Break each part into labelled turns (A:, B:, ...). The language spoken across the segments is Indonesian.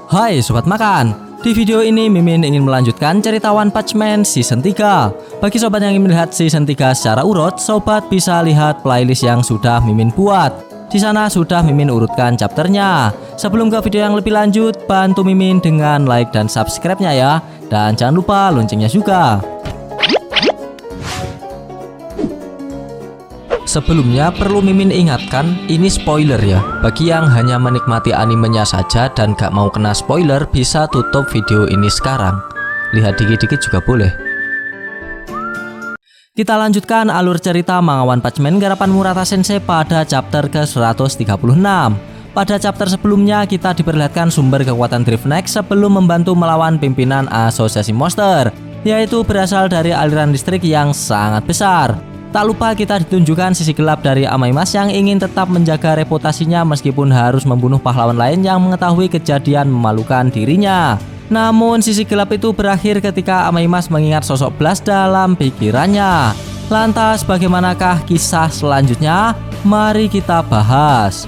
A: Hai Sobat Makan, di video ini Mimin ingin melanjutkan cerita One Punch Man Season 3. Bagi sobat yang ingin melihat Season 3 secara urut, sobat bisa lihat playlist yang sudah Mimin buat. Di sana sudah Mimin urutkan chapternya. Sebelum ke video yang lebih lanjut, bantu Mimin dengan like dan subscribe-nya ya. Dan jangan lupa loncengnya juga. Sebelumnya perlu Mimin ingatkan, ini spoiler ya. Bagi yang hanya menikmati animenya saja dan gak mau kena spoiler, bisa tutup video ini sekarang. Lihat dikit-dikit juga boleh. Kita lanjutkan alur cerita manga One Punch Man garapan Murata Sensei pada chapter ke-136. Pada chapter sebelumnya kita diperlihatkan sumber kekuatan Drift Neck sebelum membantu melawan pimpinan asosiasi monster, yaitu berasal dari aliran listrik yang sangat besar. Tak lupa kita ditunjukkan sisi gelap dari Amaimas yang ingin tetap menjaga reputasinya meskipun harus membunuh pahlawan lain yang mengetahui kejadian memalukan dirinya. Namun sisi gelap itu berakhir ketika Amaimas mengingat sosok Blast dalam pikirannya. Lantas bagaimanakah kisah selanjutnya? Mari kita bahas.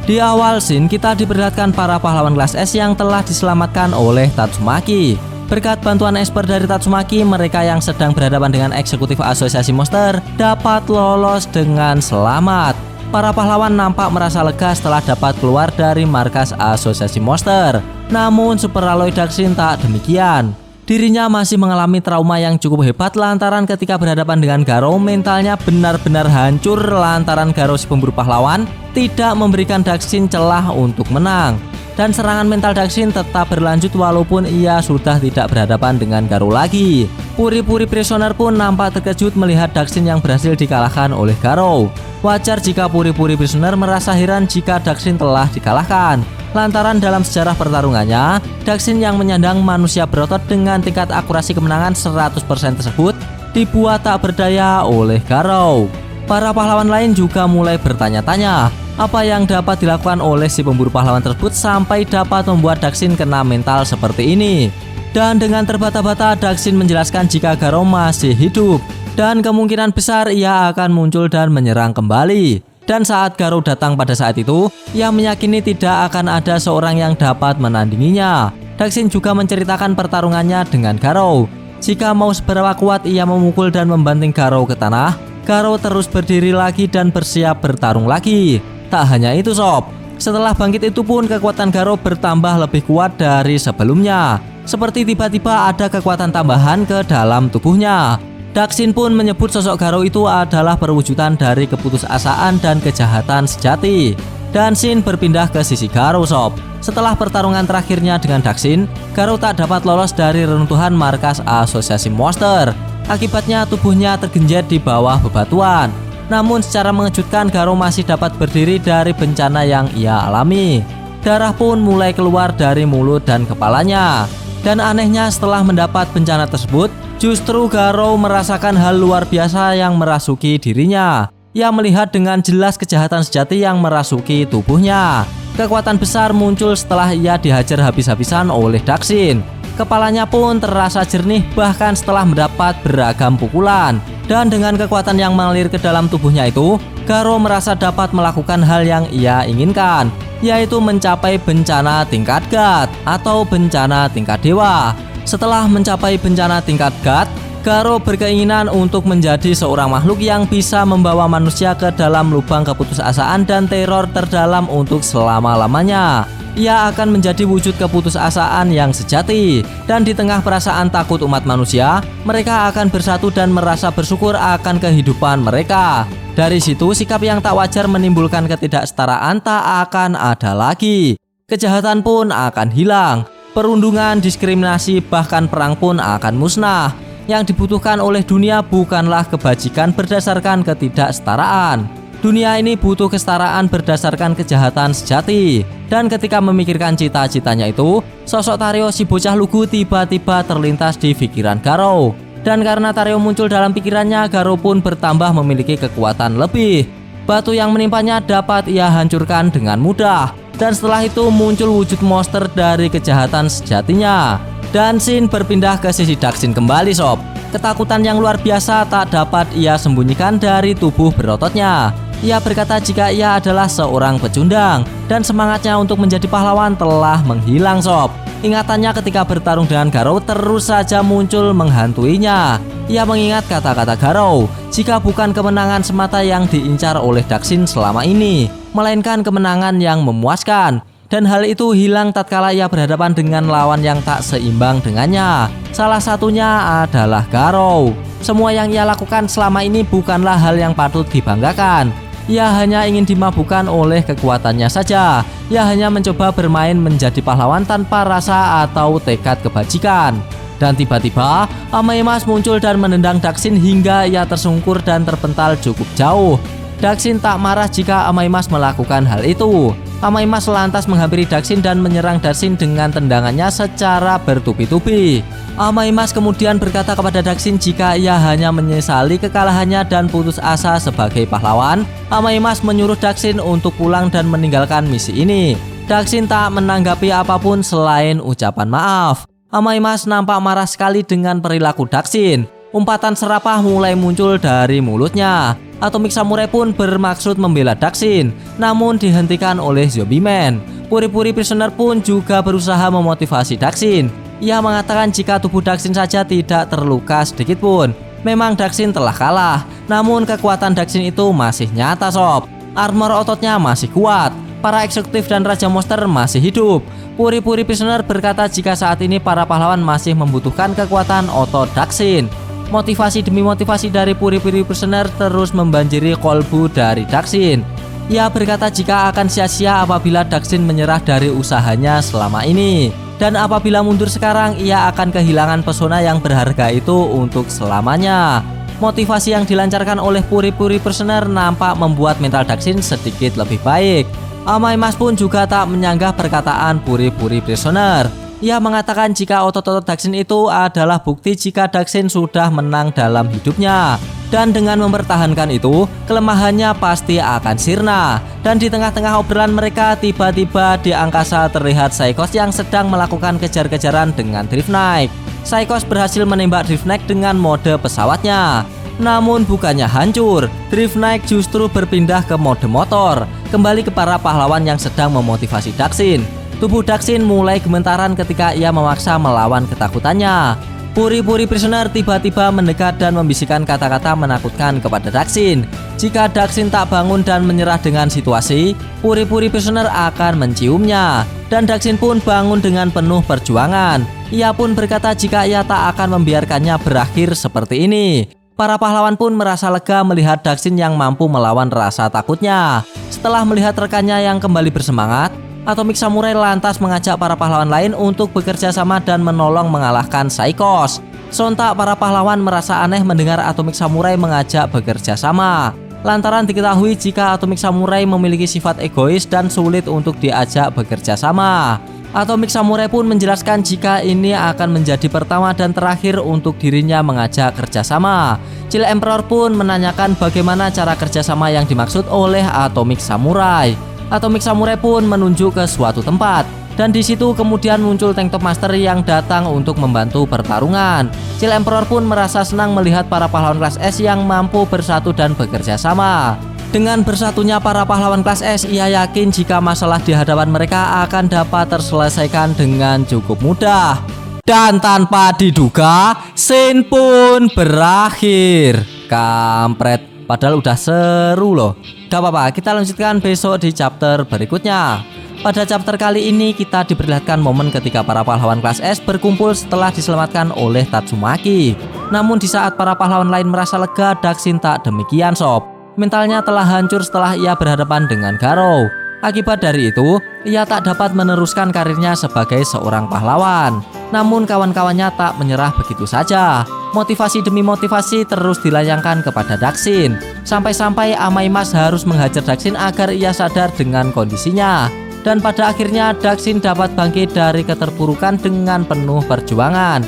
A: Di awal scene kita diperlihatkan para pahlawan kelas S yang telah diselamatkan oleh Tatsumaki. Berkat bantuan expert dari Tatsumaki, mereka yang sedang berhadapan dengan eksekutif asosiasi monster dapat lolos dengan selamat. Para pahlawan nampak merasa lega setelah dapat keluar dari markas asosiasi monster. Namun Super Alloy Daxin tak demikian. Dirinya masih mengalami trauma yang cukup hebat lantaran ketika berhadapan dengan Garou, mentalnya benar-benar hancur lantaran Garou si pemburu pahlawan tidak memberikan Daxin celah untuk menang. Dan serangan mental Daxin tetap berlanjut walaupun ia sudah tidak berhadapan dengan Garou lagi. Puri-puri prisoner pun nampak terkejut melihat Daxin yang berhasil dikalahkan oleh Garou. Wajar jika puri-puri prisoner merasa heran jika Daxin telah dikalahkan. Lantaran dalam sejarah pertarungannya, Daxin yang menyandang manusia berotot dengan tingkat akurasi kemenangan 100% tersebut dibuat tak berdaya oleh Garou. Para pahlawan lain juga mulai bertanya-tanya, apa yang dapat dilakukan oleh si pemburu pahlawan tersebut sampai dapat membuat Daxin kena mental seperti ini. Dan dengan terbata-bata Daxin menjelaskan jika Garou masih hidup dan kemungkinan besar ia akan muncul dan menyerang kembali. Dan saat Garou datang pada saat itu, ia meyakini tidak akan ada seorang yang dapat menandinginya. Daxin juga menceritakan pertarungannya dengan Garou. Jika mau seberapa kuat ia memukul dan membanting Garou ke tanah, Garou terus berdiri lagi dan bersiap bertarung lagi. Tak hanya itu sob, setelah bangkit itu pun kekuatan Garou bertambah lebih kuat dari sebelumnya. Seperti tiba-tiba ada kekuatan tambahan ke dalam tubuhnya. Daxin pun menyebut sosok Garou itu adalah perwujudan dari keputusasaan dan kejahatan sejati. Dan scene berpindah ke sisi Garou sob. Setelah pertarungan terakhirnya dengan Daxin, Garou tak dapat lolos dari reruntuhan markas asosiasi monster. Akibatnya tubuhnya tergenjat di bawah bebatuan. Namun secara mengejutkan Garou masih dapat berdiri dari bencana yang ia alami. Darah pun mulai keluar dari mulut dan kepalanya. Dan anehnya setelah mendapat bencana tersebut, justru Garou merasakan hal luar biasa yang merasuki dirinya. Ia melihat dengan jelas kejahatan sejati yang merasuki tubuhnya. Kekuatan besar muncul setelah ia dihajar habis-habisan oleh Daxin. Kepalanya pun terasa jernih bahkan setelah mendapat beragam pukulan. Dan dengan kekuatan yang mengalir ke dalam tubuhnya itu, Garou merasa dapat melakukan hal yang ia inginkan, yaitu mencapai bencana tingkat God atau bencana tingkat dewa. Setelah mencapai bencana tingkat God, Garou berkeinginan untuk menjadi seorang makhluk yang bisa membawa manusia ke dalam lubang keputusasaan dan teror terdalam untuk selama-lamanya. Ia akan menjadi wujud keputusasaan yang sejati. Dan di tengah perasaan takut umat manusia, mereka akan bersatu dan merasa bersyukur akan kehidupan mereka. Dari situ sikap yang tak wajar menimbulkan ketidaksetaraan tak akan ada lagi. Kejahatan pun akan hilang. Perundungan, diskriminasi, bahkan perang pun akan musnah. Yang dibutuhkan oleh dunia bukanlah kebajikan berdasarkan ketidaksetaraan. Dunia ini butuh kesetaraan berdasarkan kejahatan sejati. Dan ketika memikirkan cita-citanya itu, sosok Tario si bocah lugu tiba-tiba terlintas di pikiran Garou. Dan karena Tario muncul dalam pikirannya, Garou pun bertambah memiliki kekuatan lebih. Batu yang menimpanya dapat ia hancurkan dengan mudah. Dan setelah itu muncul wujud monster dari kejahatan sejatinya. Dan scene berpindah ke sisi Daxin kembali sob. Ketakutan yang luar biasa tak dapat ia sembunyikan dari tubuh berototnya. Ia berkata jika ia adalah seorang pecundang dan semangatnya untuk menjadi pahlawan telah menghilang sob. Ingatannya ketika bertarung dengan Garou terus saja muncul menghantuinya. Ia mengingat kata-kata Garou, jika bukan kemenangan semata yang diincar oleh Daxin selama ini, melainkan kemenangan yang memuaskan. Dan hal itu hilang tatkala ia berhadapan dengan lawan yang tak seimbang dengannya. Salah satunya adalah Garou. Semua yang ia lakukan selama ini bukanlah hal yang patut dibanggakan. Ia hanya ingin dimabukkan oleh kekuatannya saja. Ia hanya mencoba bermain menjadi pahlawan tanpa rasa atau tekad kebajikan. Dan tiba-tiba Amaymas muncul dan menendang Daxin hingga ia tersungkur dan terpental cukup jauh. Daxin tak marah jika Amaymas melakukan hal itu. Amaymas lantas menghampiri Daxin dan menyerang Daxin dengan tendangannya secara bertubi-tubi. Amaymas kemudian berkata kepada Daxin jika ia hanya menyesali kekalahannya dan putus asa sebagai pahlawan. Amaymas menyuruh Daxin untuk pulang dan meninggalkan misi ini. Daxin tak menanggapi apapun selain ucapan maaf. Amaymas nampak marah sekali dengan perilaku Daxin. Umpatan serapah mulai muncul dari mulutnya. Atomic Samurai pun bermaksud membela Daxin, namun dihentikan oleh Zombie Man. Puri-Puri Prisoner pun juga berusaha memotivasi Daxin. Ia mengatakan jika tubuh Daxin saja tidak terluka sedikit pun. Memang Daxin telah kalah, namun kekuatan Daxin itu masih nyata sob. Armor ototnya masih kuat. Para eksekutif dan Raja Monster masih hidup. Puri-Puri Prisoner berkata jika saat ini para pahlawan masih membutuhkan kekuatan otot Daxin. Motivasi demi motivasi dari Puri-Puri Prisoner terus membanjiri kolbu dari Daxin. Ia berkata jika akan sia-sia apabila Daxin menyerah dari usahanya selama ini. Dan apabila mundur sekarang, ia akan kehilangan pesona yang berharga itu untuk selamanya. Motivasi yang dilancarkan oleh Puri-Puri Prisoner nampak membuat mental Daxin sedikit lebih baik. Amaymas pun juga tak menyanggah perkataan Puri-Puri Prisoner. Ia mengatakan jika otot-otot Daxin itu adalah bukti jika Daxin sudah menang dalam hidupnya. Dan dengan mempertahankan itu, kelemahannya pasti akan sirna. Dan di tengah-tengah obrolan mereka, tiba-tiba di angkasa terlihat Psychos yang sedang melakukan kejar-kejaran dengan Drift Knight. Psychos berhasil menembak Drift Knight dengan mode pesawatnya. Namun bukannya hancur, Drift Knight justru berpindah ke mode motor, kembali ke para pahlawan yang sedang memotivasi Daxin. Tubuh Daxin mulai gemetaran ketika ia memaksa melawan ketakutannya. Puri-Puri Prisoner tiba-tiba mendekat dan membisikkan kata-kata menakutkan kepada Daxin. Jika Daxin tak bangun dan menyerah dengan situasi, Puri-Puri Prisoner akan menciumnya. Dan Daxin pun bangun dengan penuh perjuangan. Ia pun berkata jika ia tak akan membiarkannya berakhir seperti ini. Para pahlawan pun merasa lega melihat Daxin yang mampu melawan rasa takutnya. Setelah melihat rekannya yang kembali bersemangat, Atomic Samurai lantas mengajak para pahlawan lain untuk bekerja sama dan menolong mengalahkan Psychos. Sontak para pahlawan merasa aneh mendengar Atomic Samurai mengajak bekerja sama. Lantaran diketahui jika Atomic Samurai memiliki sifat egois dan sulit untuk diajak bekerja sama. Atomic Samurai pun menjelaskan jika ini akan menjadi pertama dan terakhir untuk dirinya mengajak kerjasama. Chill Emperor pun menanyakan bagaimana cara kerjasama yang dimaksud oleh Atomic Samurai. Atomic Samurai pun menunjuk ke suatu tempat. Dan di situ kemudian muncul Tank Top Master yang datang untuk membantu pertarungan. Chill Emperor pun merasa senang melihat para pahlawan kelas S yang mampu bersatu dan bekerja sama. Dengan bersatunya para pahlawan kelas S, ia yakin jika masalah di hadapan mereka akan dapat terselesaikan dengan cukup mudah. Dan tanpa diduga, scene pun berakhir. Kampret, padahal udah seru loh. Gak apa-apa, kita lanjutkan besok di chapter berikutnya. Pada chapter kali ini kita diperlihatkan momen ketika para pahlawan kelas S berkumpul setelah diselamatkan oleh Tatsumaki. Namun di saat para pahlawan lain merasa lega, Daxin tak demikian sob. Mentalnya telah hancur setelah ia berhadapan dengan Garou. Akibat dari itu, ia tak dapat meneruskan karirnya sebagai seorang pahlawan. Namun kawan-kawannya tak menyerah begitu saja. Motivasi demi motivasi terus dilayangkan kepada Daxin. Sampai-sampai Amaymas harus menghajar Daxin agar ia sadar dengan kondisinya. Dan pada akhirnya Daxin dapat bangkit dari keterpurukan dengan penuh perjuangan.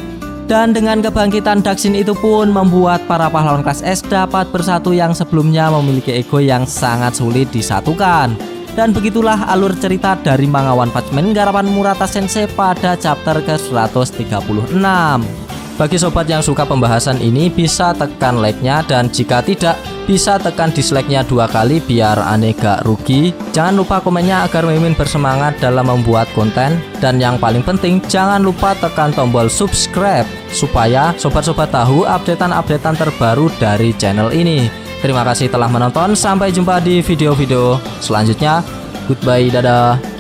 A: Dan dengan kebangkitan Daxin itu pun membuat para pahlawan kelas S dapat bersatu yang sebelumnya memiliki ego yang sangat sulit disatukan. Dan begitulah alur cerita dari manga One Punch Man garapan Murata Sensei pada chapter ke-136. Bagi sobat yang suka pembahasan ini bisa tekan like-nya, dan jika tidak bisa tekan dislike-nya 2 kali biar aneh gak rugi. Jangan lupa komennya agar Mimin bersemangat dalam membuat konten, dan yang paling penting jangan lupa tekan tombol subscribe supaya sobat-sobat tahu updatean-updatean terbaru dari channel ini. Terima kasih telah menonton, sampai jumpa di video-video selanjutnya. Goodbye, dadah.